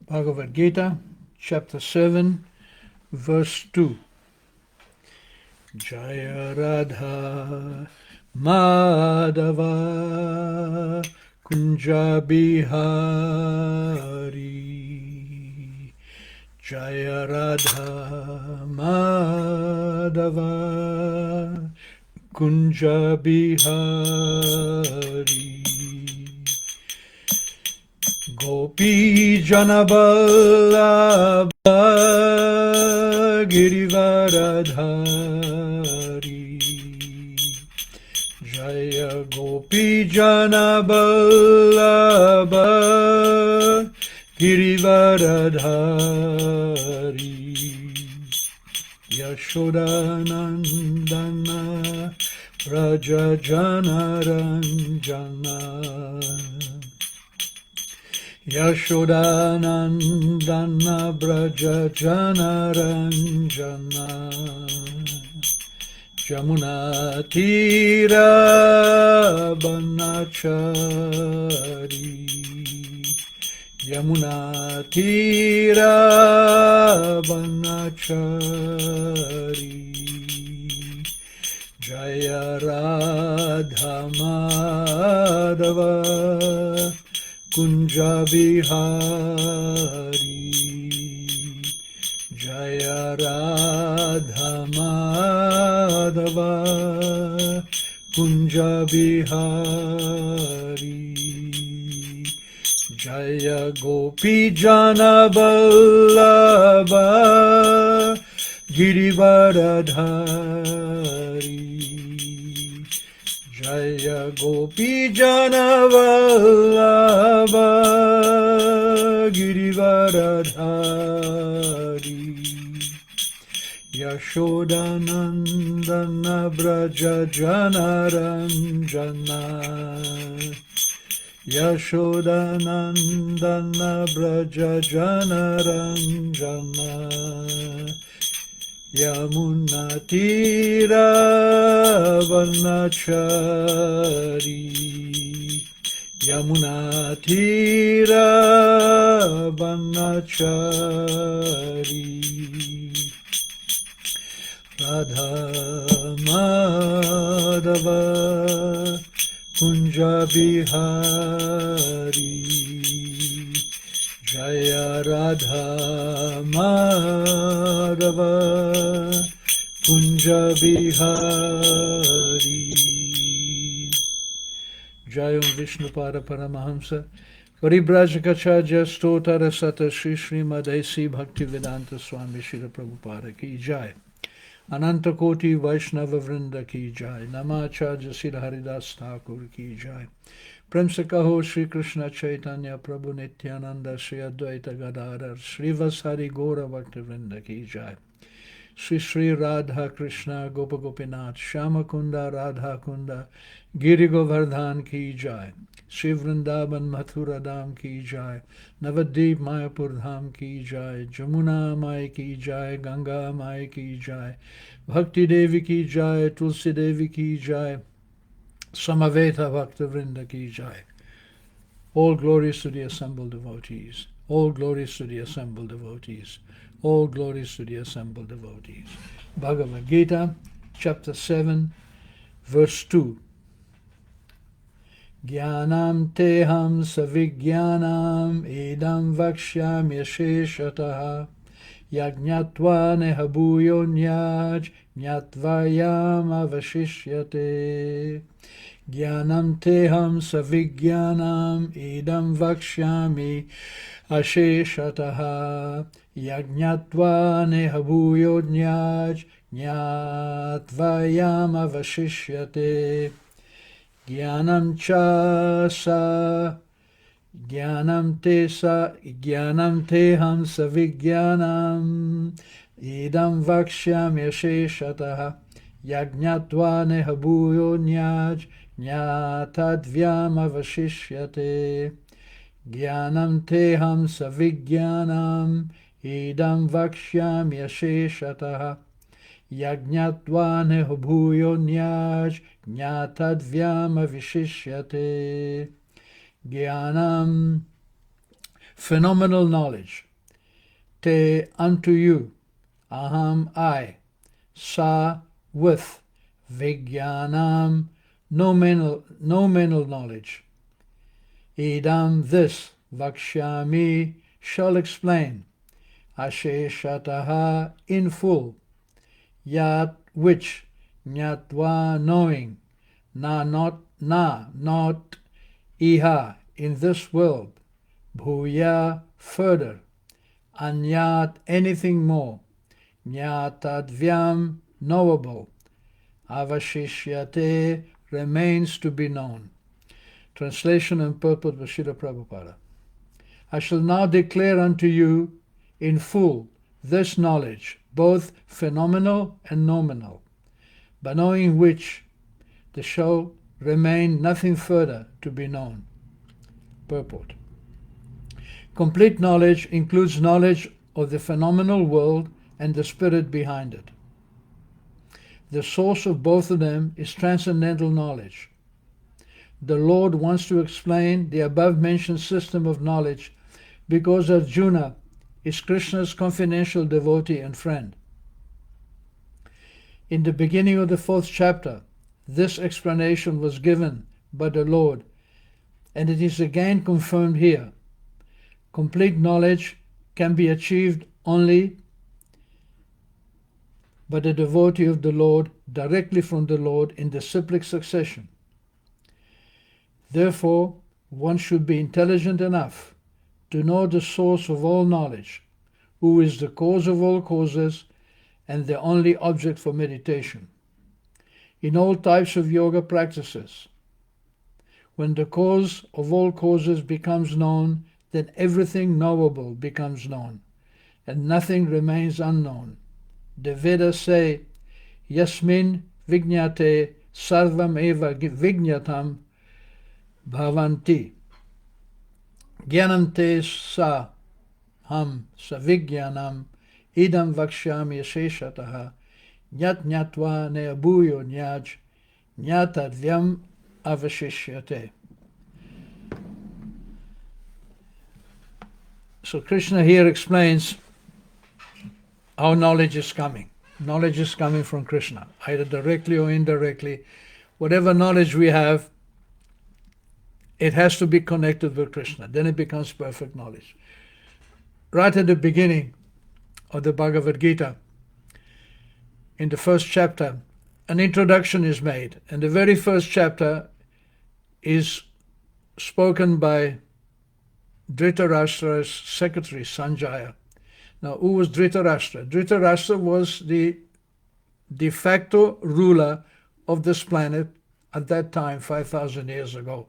Bhagavad Gita, chapter 7, verse 2. Jaya Radha Madhava Kunja Bihari. Jaya Radha Madhava Kunja Bihari. Gopi Janaballabha Girivaradhari. Jaya Gopi Janaballabha Girivaradhari. Yashodanandana Raja Janaranjana. Yashodanandana Braja Janaranjana. Jamuna Tira Banachari. Yamuna Tira Banachari. Jaya Radha Madhava Kunja Bihari. Jaya Radha Madhava Kunja Bihari. Jaya Gopi Janaballabha Girivaradhari. Jaya Gopi Janaballabha Girivaradhari. Yashodanandana Braja Janaranjana. Yashodanandana Braja Janaranjana. Yamuna Tira Vanachari. Yamuna Tira Vanachari. Radha Madhava Kunja Bihari. Jaya Radha Madhava Kunja Bihari. Jayam Vishnupada Paramahamsa Paribrajakachaja Stotara Sata Shri Srimadesi Bhaktivedanta Swami Srila Prabhupada Ki Jai. Ananta Koti Vaishnava Vrinda Ki Jai. Namacharya Srila Haridas Thakur Ki Jai. Prem se kaho Shri Krishna Chaitanya Prabhu Nityananda Shri Advaita Gadadhar Shri Vasari Gora Bhaktivinoda Ki Jai. Shri Shri Radha Krishna Gopa Gopinath Shama Kunda Radha Kunda Giri Govardhan Ki Jai. Shri Vrindavan Mathura Dham Ki Jai. Navadvip Mayapur Dham Ki Jai. Jamuna Mai Ki Jai. Ganga Mai Ki Jai. Bhakti Devi Ki Jai. Tulsi Devi Ki Jai. Samaveta Bhaktavrinda Ki Jai. All glories to the assembled devotees. All glories to the assembled devotees. All glories to the assembled devotees. Bhagavad Gita, chapter 7, verse 2. Jnanam teham savijnanam idam vakshyam yasheshataha yajñatva nehabhuyo nyaj jñatvayam avashishyate. Jnanam teham savijnanam idam vakshyami asheshataha yajñatva nehabhuyo nyaj jñatvayam avashishyate. Jnanam teham savijnanam idam vakshyam yasheshataha yajñatva nehabhuyo nyaj jñatadvyam avashishyate. Jnanam teham savijnanam idam vakshyam yasheshataha yajñatva nehabhuyo nyaj jñatadvyam avishishyate. Jnanam phenomenal knowledge. Te, unto you, aham, I, sa, with, vijnanam, nominal knowledge. Idam, this, vakshyami, shall explain, asheshataha, in full, yat, which, jnatva, knowing, not, iha, in this world, bhuya, further, anyat, anything more, jnatadvyam, knowable, avashishyate, remains to be known. Translation and purport by Srila Prabhupada. I shall now declare unto you in full this knowledge, both phenomenal and nominal, by knowing which there shall remain nothing further to be known. Purport. Complete knowledge includes knowledge of the phenomenal world and the spirit behind it. The source of both of them is transcendental knowledge. The Lord wants to explain the above-mentioned system of knowledge because Arjuna is Krishna's confidential devotee and friend. In the beginning of the 4th chapter, this explanation was given by the Lord, and it is again confirmed here. Complete knowledge can be achieved only by the devotee of the Lord, directly from the Lord in the cyclic succession. Therefore, one should be intelligent enough to know the source of all knowledge, who is the cause of all causes and the only object for meditation. In all types of yoga practices, when the cause of all causes becomes known, then everything knowable becomes known, and nothing remains unknown. The Vedas say, Yasmin vijñate sarvam eva vijñatam bhavanti. Jnanante sa ham savijnanam idam vakshyami yasheshataha jnat jnatva neabuyo jnaj jnatadvyam avashishyate. So Krishna here explains how knowledge is coming. Knowledge is coming from Krishna, either directly or indirectly. Whatever knowledge we have, it has to be connected with Krishna. Then it becomes perfect knowledge. Right at the beginning of the Bhagavad Gita, in the 1st chapter, an introduction is made. And the very first chapter is spoken by Dhritarashtra's secretary, Sanjaya. Now, who was Dhritarashtra? Dhritarashtra was the de facto ruler of this planet at that time, 5,000 years ago.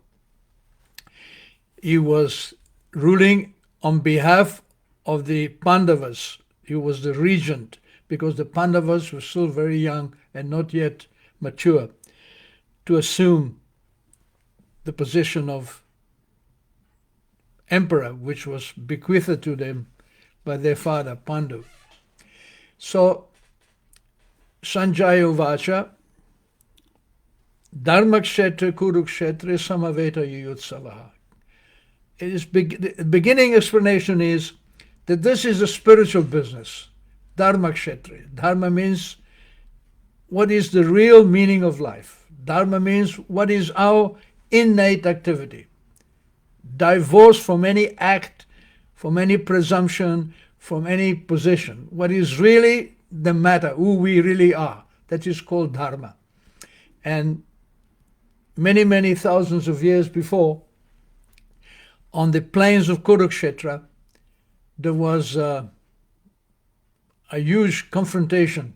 He was ruling on behalf of the Pandavas. He was the regent because the Pandavas were still very young and not yet mature to assume the position of emperor, which was bequeathed to them by their father, Pandu. So, Sanjaya Uvacha, Dharmakshetra Kurukshetra Samaveta Yuyutsavaha. The beginning explanation is that this is a spiritual business, Dharmakshetra. Dharma means what is the real meaning of life. Dharma means what is our innate activity. Divorced from any act, from any presumption, from any position. What is really the matter, who we really are. That is called Dharma. And many, many thousands of years before, on the plains of Kurukshetra, there was a huge confrontation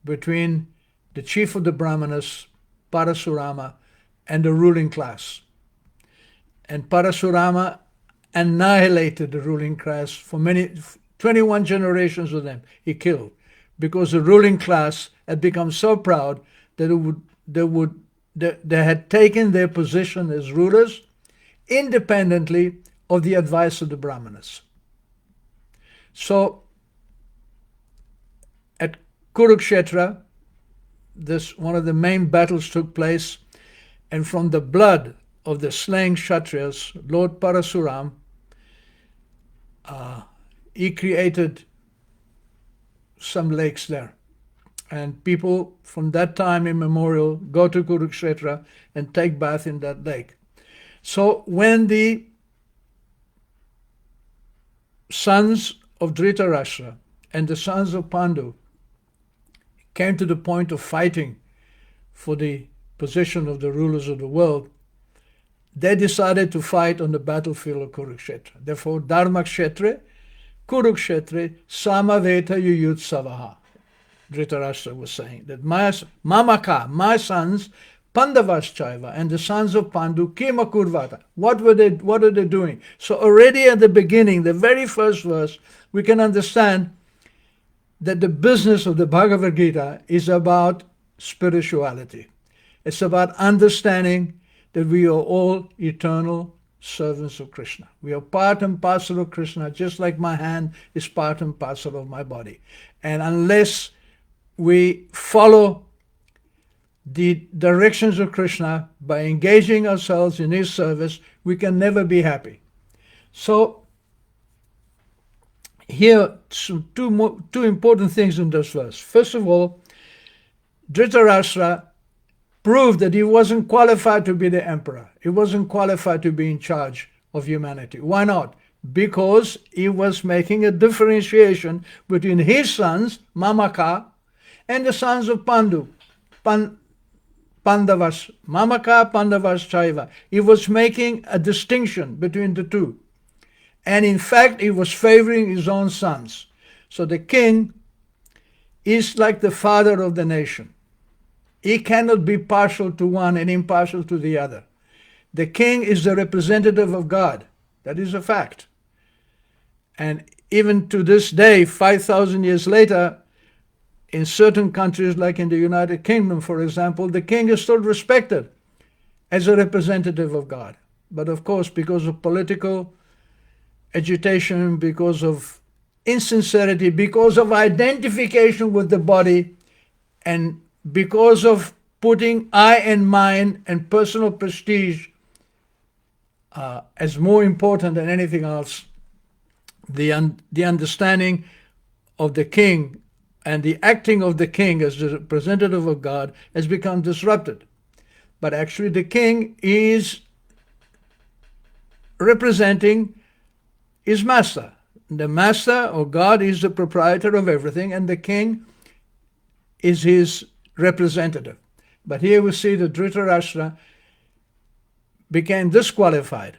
between the chief of the Brahmanas, Parasurama, and the ruling class. And Parasurama annihilated the ruling class for 21 generations of them. He killed, because the ruling class had become so proud that they had taken their position as rulers independently of the advice of the Brahmanas. So at Kurukshetra, one of the main battles took place, and from the blood of the slain Kshatriyas, Lord Parasuram he created some lakes there. And people from that time immemorial go to Kurukshetra and take bath in that lake. So when the sons of Dhritarashtra and the sons of Pandu came to the point of fighting for the position of the rulers of the world, they decided to fight on the battlefield of Kurukshetra. Therefore, Dharmakshetra, Kurukshetra, Samaveta Yuyutsavaha. Dhritarashtra was saying that Mamaka, my sons, Pandavaschaiva, and the sons of Pandu, Kima Kurvata. What are they doing? So already at the beginning, the very first verse, we can understand that the business of the Bhagavad Gita is about spirituality. It's about understanding that we are all eternal servants of Krishna. We are part and parcel of Krishna, just like my hand is part and parcel of my body. And unless we follow the directions of Krishna by engaging ourselves in his service, we can never be happy. So here, two important things in this verse. First of all, Dhritarashtra proved that he wasn't qualified to be the emperor. He wasn't qualified to be in charge of humanity. Why not? Because he was making a differentiation between his sons, Mamaka, and the sons of Pandu, Pandavas, Mamaka, Pandavas, Chaiva. He was making a distinction between the two. And in fact, he was favoring his own sons. So the king is like the father of the nation. He cannot be partial to one and impartial to the other. The king is the representative of God. That is a fact. And even to this day, 5,000 years later, in certain countries, like in the United Kingdom, for example, the king is still respected as a representative of God. But of course, because of political agitation, because of insincerity, because of identification with the body, and because of putting I and mine and personal prestige as more important than anything else, the understanding of the king and the acting of the king as the representative of God has become disrupted. But actually the king is representing his master. The master or God is the proprietor of everything, and the king is his representative. But here we see that Dhritarashtra became disqualified.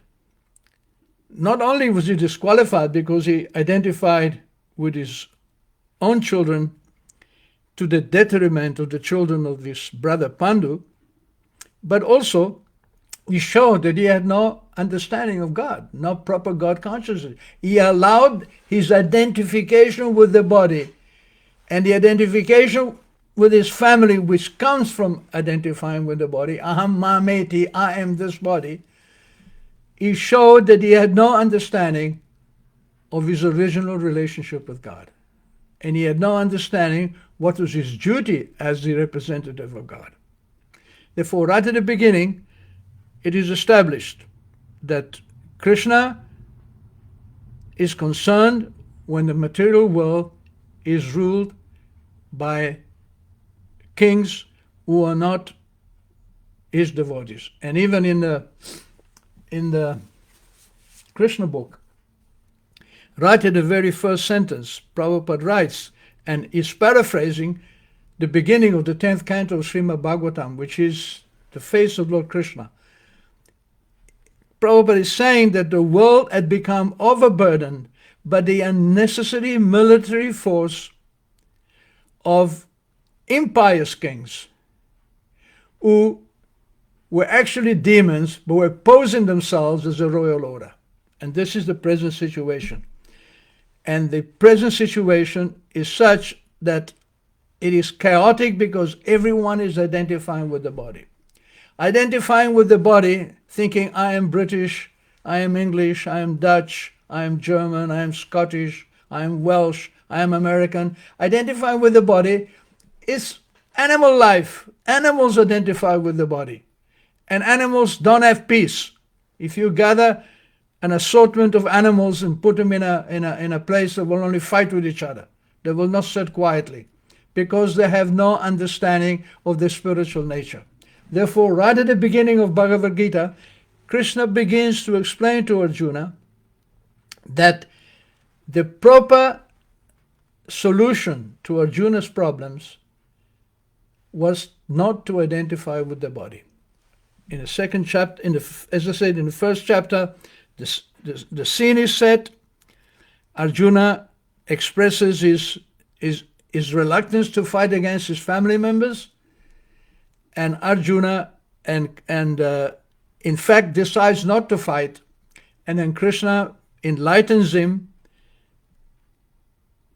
Not only was he disqualified because he identified with his own children to the detriment of the children of his brother Pandu, but also he showed that he had no understanding of God, no proper God consciousness. He allowed his identification with the body and the identification with his family, which comes from identifying with the body, aham mameti, I am this body. He showed that he had no understanding of his original relationship with God. And he had no understanding what was his duty as the representative of God. Therefore, right at the beginning, it is established that Krishna is concerned when the material world is ruled by kings who are not his devotees. And even in the Krishna book, right at the very first sentence, Prabhupada writes, and is paraphrasing the beginning of the 10th canto of Srimad Bhagavatam, which is the face of Lord Krishna. Prabhupada is saying that the world had become overburdened by the unnecessary military force of impious kings who were actually demons but were posing themselves as a royal order. And this is the present situation. And the present situation is such that it is chaotic because everyone is identifying with the body. Identifying with the body, thinking I am British, I am English, I am Dutch, I am German, I am Scottish, I am Welsh, I am American. Identifying with the body is animal life. Animals identify with the body. And animals don't have peace. If you gather an assortment of animals and put them in a place that will only fight with each other. They will not sit quietly because they have no understanding of their spiritual nature. Therefore, right at the beginning of Bhagavad Gita, Krishna begins to explain to Arjuna that the proper solution to Arjuna's problems was not to identify with the body. In the second chapter, as I said, in the first chapter, the scene is set. Arjuna expresses his reluctance to fight against his family members, and Arjuna in fact decides not to fight, and then Krishna enlightens him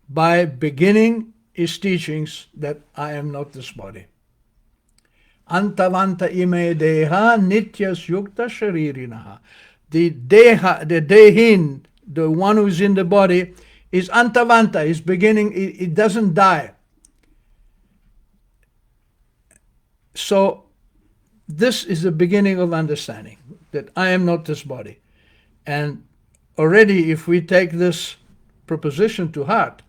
by beginning his teachings that I am not this body. Antavanta ime deha nityas yukta sharirinaha. The dehin, the one who is in the body, is antavanta, is beginning, it doesn't die. So this is the beginning of understanding that I am not this body. And already if we take this proposition to heart,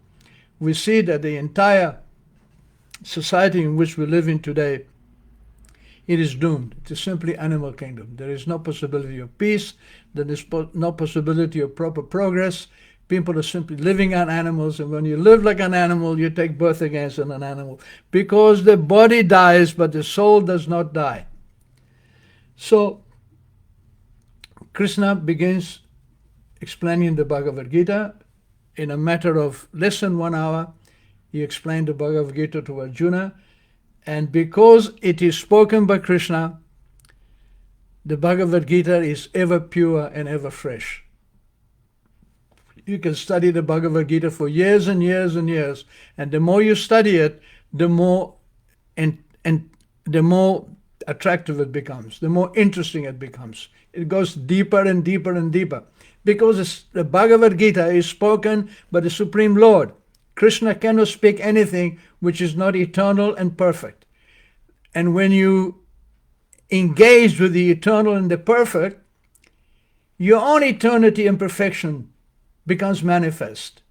we see that the entire society in which we live in today, it is doomed. It is simply animal kingdom. There is no possibility of peace. There is no possibility of proper progress. People are simply living on animals, and when you live like an animal, you take birth against an animal, because the body dies, but the soul does not die. So Krishna begins explaining the Bhagavad Gita. In a matter of less than 1 hour, he explained the Bhagavad Gita to Arjuna, and because it is spoken by Krishna, the Bhagavad Gita is ever pure and ever fresh. You can study the Bhagavad Gita for years and years and years, and the more you study it, the more and the more attractive it becomes, the more interesting it becomes. It goes deeper and deeper and deeper, because the Bhagavad Gita is spoken by the Supreme Lord. Krishna cannot speak anything which is not eternal and perfect. And when you engage with the eternal and the perfect, your own eternity and perfection becomes manifest.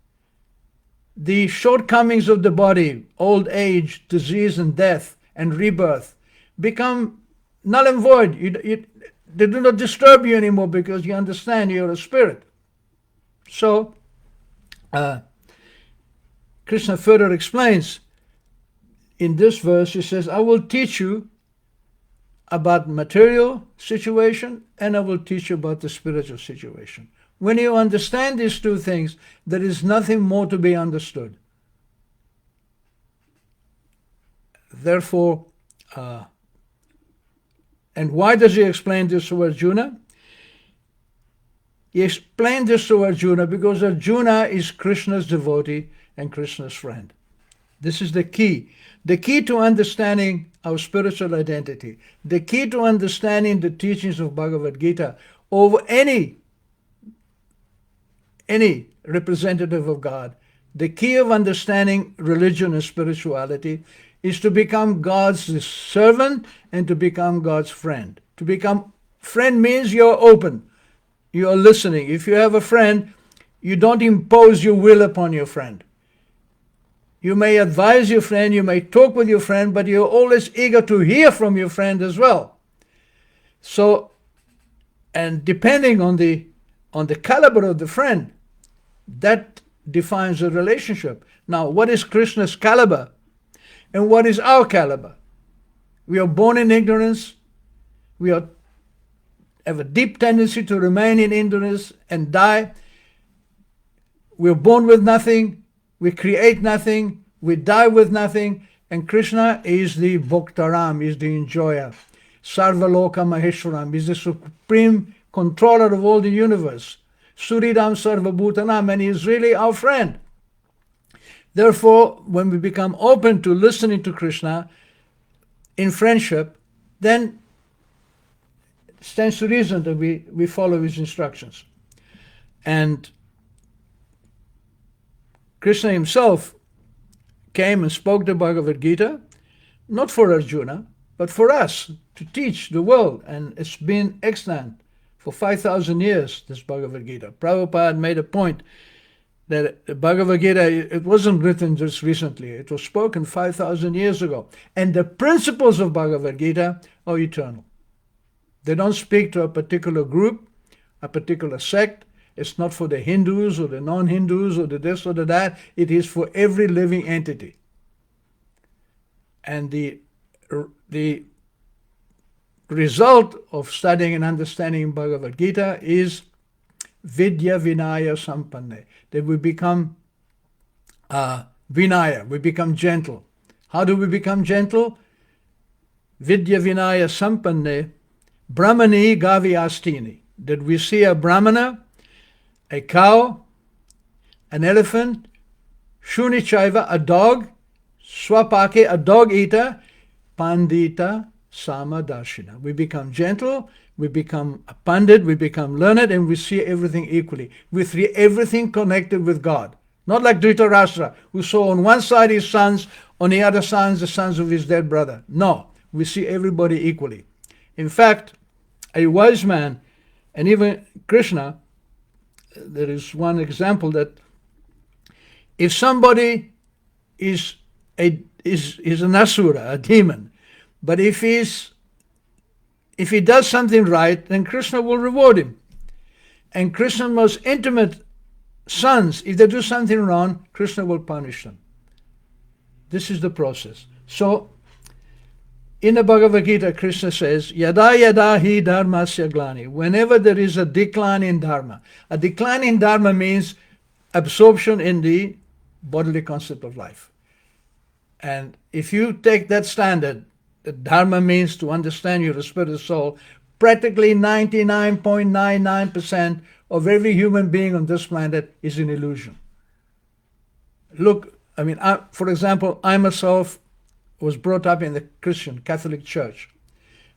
The shortcomings of the body, old age, disease and death and rebirth, become null and void. They do not disturb you anymore, because you understand you're a spirit. So Krishna further explains in this verse. He says, I will teach you about material situation, and I will teach you about the spiritual situation. When you understand these two things, there is nothing more to be understood. Therefore, and why does he explain this to Arjuna? He explained this to Arjuna because Arjuna is Krishna's devotee and Krishna's friend. This is the key. The key to understanding our spiritual identity, the key to understanding the teachings of Bhagavad Gita over any representative of God, the key of understanding religion and spirituality is to become God's servant and to become God's friend. To become friend means you're open, you're listening. If you have a friend, you don't impose your will upon your friend. You may advise your friend, you may talk with your friend, but you're always eager to hear from your friend as well. So, and depending on the caliber of the friend, that defines the relationship. Now, what is Krishna's caliber? And what is our caliber? We are born in ignorance. We have a deep tendency to remain in ignorance and die. We are born with nothing. We create nothing. We die with nothing. And Krishna is the Bhoktaram, is the enjoyer. Sarvaloka Maheshwaram is the supreme controller of all the universe. Suridam Sarvabhutanam, and he is really our friend. Therefore, when we become open to listening to Krishna in friendship, then it stands to reason that we follow his instructions. And Krishna himself came and spoke the Bhagavad Gita, not for Arjuna, but for us, to teach the world. And it's been extant for 5,000 years, this Bhagavad Gita. Prabhupada made a point that the Bhagavad Gita, it wasn't written just recently. It was spoken 5,000 years ago. And the principles of Bhagavad Gita are eternal. They don't speak to a particular group, a particular sect. It's not for the Hindus or the non-Hindus or the this or the that. It is for every living entity. And the result of studying and understanding Bhagavad Gita is Vidya Vinaya Sampanne. That we become Vinaya, we become gentle. How do we become gentle? Vidya Vinaya Sampanne, Brahmani Gavi Astini. That we see a Brahmana, a cow, an elephant, Shunichaiva, a dog, Swapake, a dog eater, Pandita Samadarshina. We become gentle, we become a pandit, we become learned, and we see everything equally. We see everything connected with God. Not like Dhritarashtra, who saw on one side his sons, on the other side the sons of his dead brother. No, we see everybody equally. In fact, a wise man, and even Krishna, there is one example that if somebody is an asura, a demon, but if he does something right, then Krishna will reward him. And Krishna's most intimate sons, if they do something wrong, Krishna will punish them. This is the process. So, in the Bhagavad Gita, Krishna says, Yada yada hi dharmasya glani. Whenever there is a decline in dharma. A decline in dharma means absorption in the bodily concept of life. And if you take that standard, that dharma means to understand your spiritual soul, practically 99.99% of every human being on this planet is an illusion. Look, for example, I myself was brought up in the Christian Catholic Church.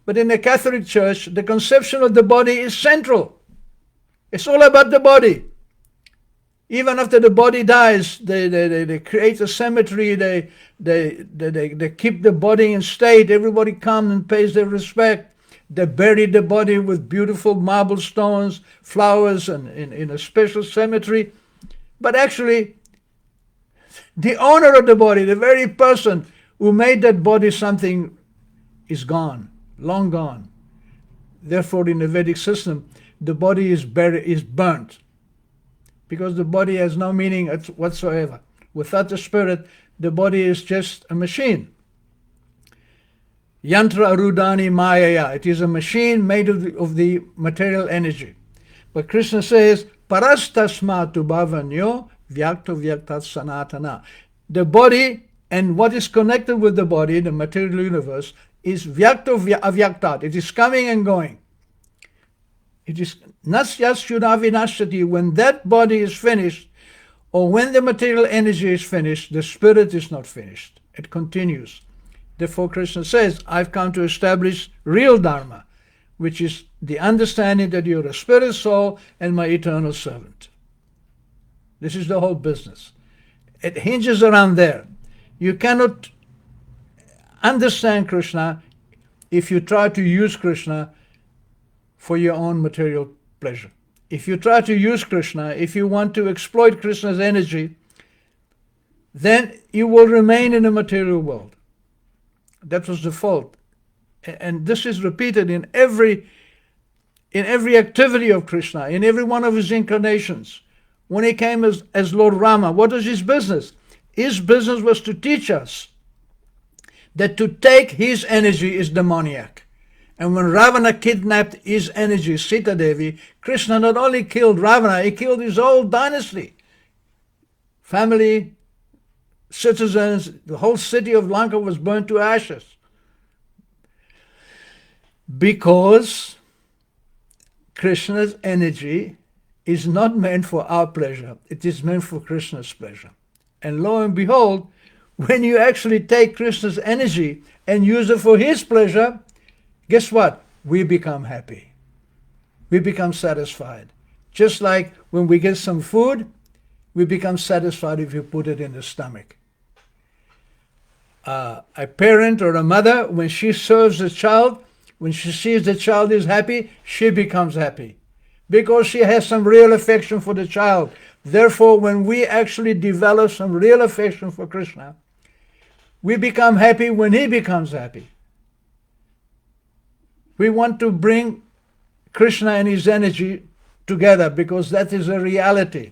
But in the Catholic Church, the conception of the body is central. It's all about the body. Even after the body dies, they create a cemetery, they keep the body in state, everybody comes and pays their respect. They bury the body with beautiful marble stones, flowers, and in a special cemetery. But actually, the owner of the body, the very person who made that body something, is gone, long gone. Therefore, in the Vedic system, the body is burnt, because the body has no meaning whatsoever. Without the spirit, the body is just a machine. Yantra arudani mayaya. It is a machine made of the material energy. But Krishna says, parastasmatu bhavanyo vyakto vyaktat sanatana. The body and what is connected with the body, the material universe, is vyakto avyaktat. It is coming and going. It is nasyas shudavinashati. When that body is finished, or when the material energy is finished, the spirit is not finished. It continues. Therefore, Krishna says, I've come to establish real dharma, which is the understanding that you're a spirit soul and my eternal servant. This is the whole business. It hinges around there. You cannot understand Krishna if you try to use Krishna for your own material pleasure. If you try to use Krishna, if you want to exploit Krishna's energy, then you will remain in the material world. That was the fault. And this is repeated in every activity of Krishna, in every one of his incarnations. When he came as Lord Rama, what was his business? His business was to teach us that to take his energy is demoniac. And when Ravana kidnapped his energy, Sita Devi, Krishna not only killed Ravana, he killed his whole dynasty. Family, citizens, the whole city of Lanka was burnt to ashes. Because Krishna's energy is not meant for our pleasure. It is meant for Krishna's pleasure. And lo and behold, when you actually take Krishna's energy and use it for his pleasure, guess what? We become happy. We become satisfied. Just like when we get some food, we become satisfied if you put it in the stomach. A parent or a mother, when she serves a child When she sees the child is happy, she becomes happy because she has some real affection for the child. Therefore, when we actually develop some real affection for Krishna, we become happy when he becomes happy. We want to bring Krishna and his energy together because that is a reality.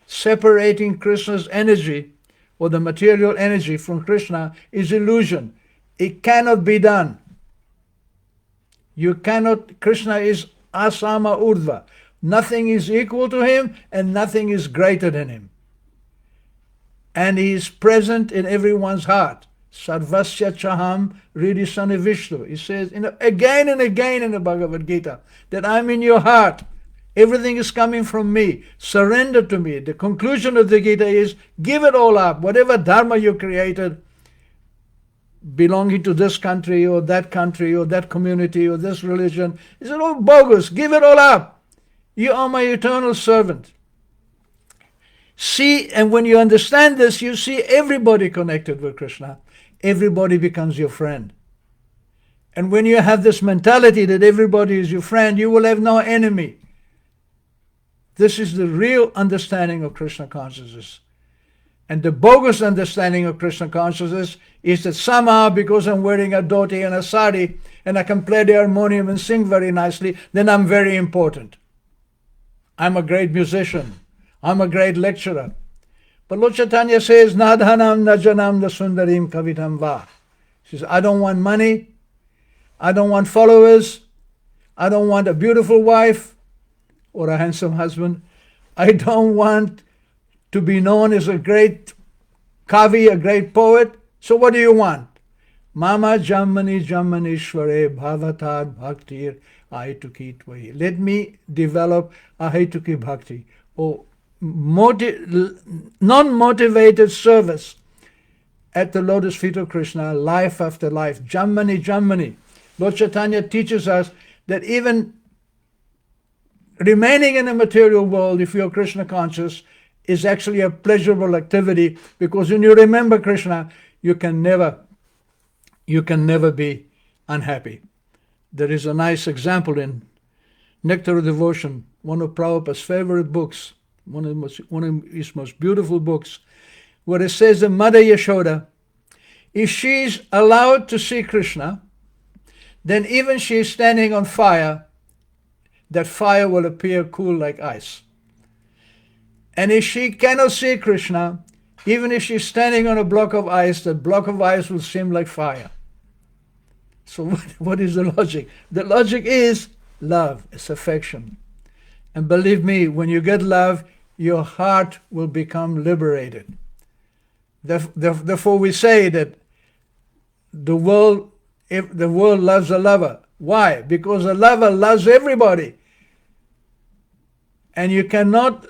Separating Krishna's energy or the material energy from Krishna is illusion. It cannot be done. You cannot, Krishna is asama urdhva. Nothing is equal to him and nothing is greater than him. And he is present in everyone's heart. Sarvasya chaham ridisani Vishnu. He says again and again in the Bhagavad Gita that I'm in your heart. Everything is coming from me. Surrender to me. The conclusion of the Gita is give it all up. Whatever dharma you created, belonging to this country or that community or this religion, is all bogus. Give it all up. You are my eternal servant. See, and when you understand this, you see everybody connected with Krishna. Everybody becomes your friend. And when you have this mentality that everybody is your friend, you will have no enemy. This is the real understanding of Krishna consciousness. And the bogus understanding of Krishna consciousness is that somehow because I'm wearing a dhoti and a sari and I can play the harmonium and sing very nicely, then I'm very important. I'm a great musician. I'm a great lecturer. But Lord Chaitanya says, Nadhanam najanam nasundarim kavitam va. He says, I don't want money. I don't want followers. I don't want a beautiful wife or a handsome husband. I don't want to be known as a great kavi, a great poet. So what do you want? Mama jammani jammanishware bhavatad bhaktir ahituki tvai. Let me develop ahituki bhakti, or non-motivated service at the lotus feet of Krishna, life after life. Jammani. Lord Chaitanya teaches us that even remaining in the material world, if you're Krishna conscious, is actually a pleasurable activity, because when you remember Krishna, you can never be unhappy. There is a nice example in Nectar of Devotion, one of Prabhupada's favorite books, one of his most beautiful books, where it says that Mother Yashoda, if she's allowed to see Krishna, then even she is standing on fire, that fire will appear cool like ice. And if she cannot see Krishna, even if she's standing on a block of ice, that block of ice will seem like fire. So what is the logic? The logic is love, it's affection. And believe me, when you get love, your heart will become liberated. Therefore we say that the world loves a lover. Why? Because a lover loves everybody. And you cannot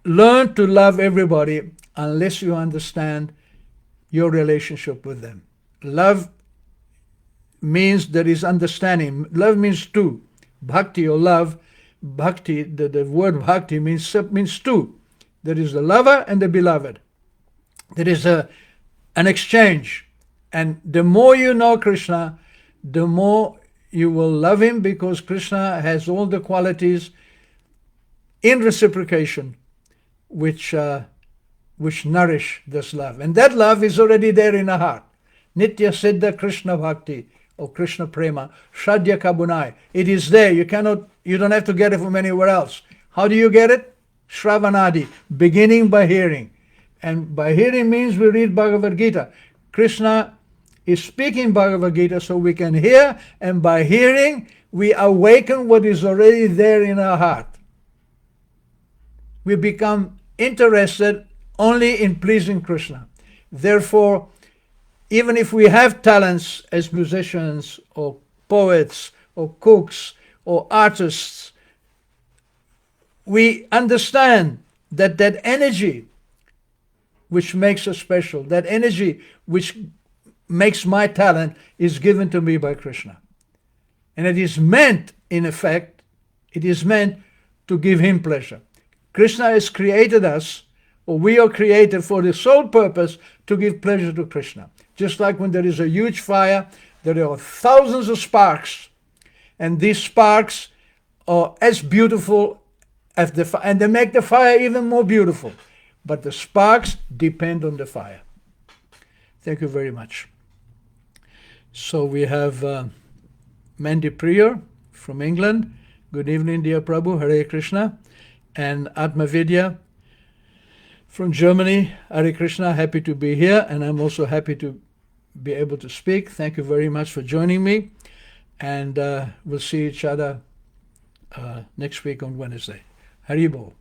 learn to love everybody unless you understand your relationship with them. Love means there is understanding. Love means two. Bhakti or love, bhakti, the word bhakti means two. There is the lover and the beloved. There is an exchange. And the more you know Krishna, the more you will love him, because Krishna has all the qualities in reciprocation which nourish this love. And that love is already there in the heart. Nitya Siddha Krishna Bhakti, or Krishna Prema, Shadya Kabunai. It is there. You don't have to get it from anywhere else. How do you get it? Shravanadi, beginning by hearing. And by hearing means we read Bhagavad Gita. Krishna is speaking Bhagavad Gita so we can hear, and by hearing we awaken what is already there in our heart. We become interested only in pleasing Krishna. Therefore, even if we have talents as musicians or poets or cooks or artists, we understand that that energy which makes us special, that energy which makes my talent, is given to me by Krishna. And it is meant, in effect, it is meant to give him pleasure. Krishna has created us, or we are created for the sole purpose to give pleasure to Krishna. Just like when there is a huge fire, there are thousands of sparks, and these sparks are as beautiful as the fire, and they make the fire even more beautiful. But the sparks depend on the fire. Thank you very much. So we have Mandy Prior from England. Good evening, dear Prabhu. Hare Krishna. And Atmavidya from Germany. Hare Krishna. Happy to be here. And I'm also happy to be able to speak. Thank you very much for joining me. And we'll see each other next week on Wednesday. Haribol.